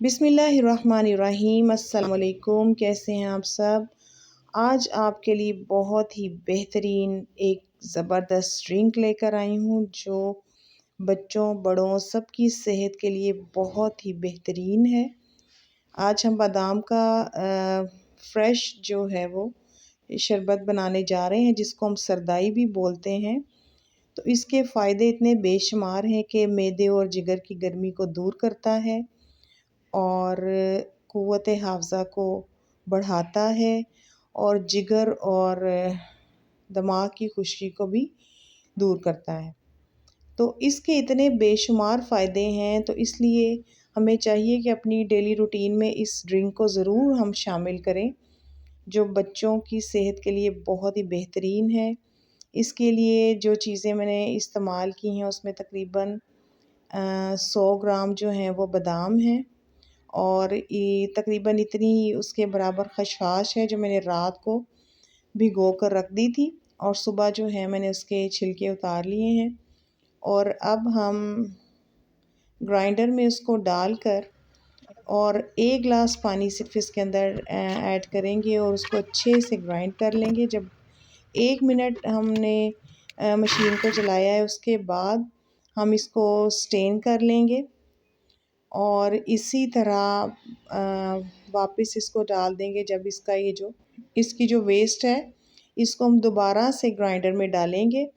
बिस्मिल्लाहिर्रहमानिर्रहीम। अस्सलाम वालेकुम। कैसे हैं आप सब? आज आपके लिए बहुत ही बेहतरीन एक ज़बरदस्त ड्रिंक लेकर आई हूँ जो बच्चों बड़ों सबकी सेहत के लिए बहुत ही बेहतरीन है। आज हम बादाम का फ्रेश जो है वो शरबत बनाने जा रहे हैं जिसको हम सरदाई भी बोलते हैं। तो इसके फ़ायदे इतने बेशुमार हैं कि मैदे और जिगर की गर्मी को दूर करता है और क़ुव्वत हाफ़ज़ा को बढ़ाता है और जिगर और दिमाग की खुश्की को भी दूर करता है। तो इसके इतने बेशुमार फ़ायदे हैं, तो इसलिए हमें चाहिए कि अपनी डेली रूटीन में इस ड्रिंक को ज़रूर हम शामिल करें, जो बच्चों की सेहत के लिए बहुत ही बेहतरीन है। इसके लिए जो चीज़ें मैंने इस्तेमाल की हैं उसमें तकरीबन 100 ग्राम जो हैं वो बादाम हैं और तकरीबन इतनी ही उसके बराबर खसखस है जो मैंने रात को भिगो कर रख दी थी और सुबह जो है मैंने उसके छिलके उतार लिए हैं। और अब हम ग्राइंडर में उसको डालकर और 1 गिलास पानी सिर्फ इसके अंदर ऐड करेंगे और उसको अच्छे से ग्राइंड कर लेंगे। जब 1 मिनट हमने मशीन को चलाया है उसके बाद हम इसको स्टेन कर लेंगे और इसी तरह वापस इसको डाल देंगे। जब इसकी जो वेस्ट है इसको हम दोबारा से ग्राइंडर में डालेंगे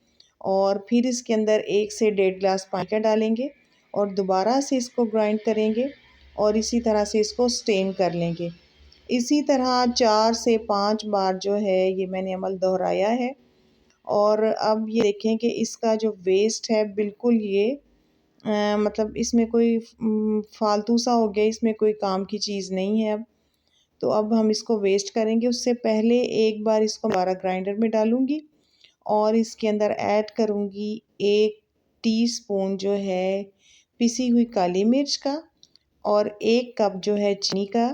और फिर इसके अंदर 1 से 1.5 गिलास पानी का डालेंगे और दोबारा से इसको ग्राइंड करेंगे और इसी तरह से इसको स्टेन कर लेंगे। इसी तरह 4 से 5 बार जो है ये मैंने अमल दोहराया है और अब ये देखें कि इसका जो वेस्ट है बिल्कुल ये मतलब इसमें कोई फालतू सा हो गया, इसमें कोई काम की चीज़ नहीं है अब। तो अब हम इसको वेस्ट करेंगे। उससे पहले एक बार इसको दोबारा ग्राइंडर में डालूँगी और इसके अंदर ऐड करूँगी 1 टीस्पून जो है पिसी हुई काली मिर्च का और 1 कप जो है चीनी का।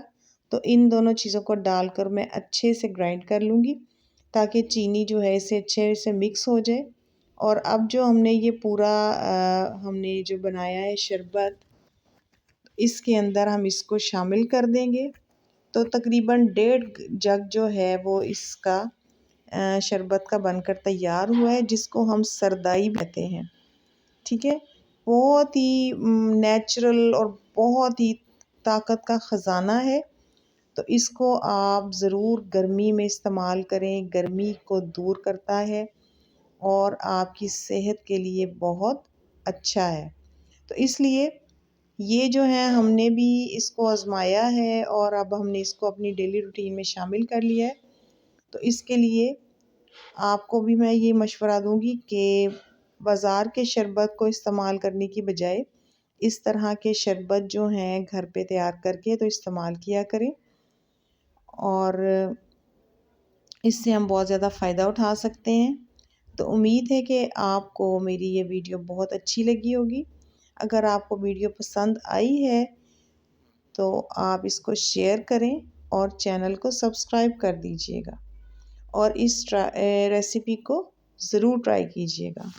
तो इन दोनों चीज़ों को डालकर मैं अच्छे से ग्राइंड कर लूँगी ताकि चीनी जो है इसे अच्छे से मिक्स हो जाए। और अब जो हमने ये पूरा हमने जो बनाया है शरबत, इसके अंदर हम इसको शामिल कर देंगे। तो तकरीबन 1.5 जग जो है वो इसका शरबत का बनकर तैयार हुआ है जिसको हम सरदाई कहते हैं। ठीक है, बहुत ही नेचुरल और बहुत ही ताकत का ख़जाना है। तो इसको आप ज़रूर गर्मी में इस्तेमाल करें, गर्मी को दूर करता है और आपकी सेहत के लिए बहुत अच्छा है। तो इसलिए ये जो है हमने भी इसको आज़माया है और अब हमने इसको अपनी डेली रूटीन में शामिल कर लिया है। तो इसके लिए आपको भी मैं ये मशवरा दूँगी कि बाज़ार के शरबत को इस्तेमाल करने की बजाय इस तरह के शरबत जो हैं घर पे तैयार करके तो इस्तेमाल किया करें और इससे हम बहुत ज़्यादा फ़ायदा उठा सकते हैं। तो उम्मीद है कि आपको मेरी ये वीडियो बहुत अच्छी लगी होगी। अगर आपको वीडियो पसंद आई है तो आप इसको शेयर करें और चैनल को सब्सक्राइब कर दीजिएगा और इस रेसिपी को ज़रूर ट्राई कीजिएगा।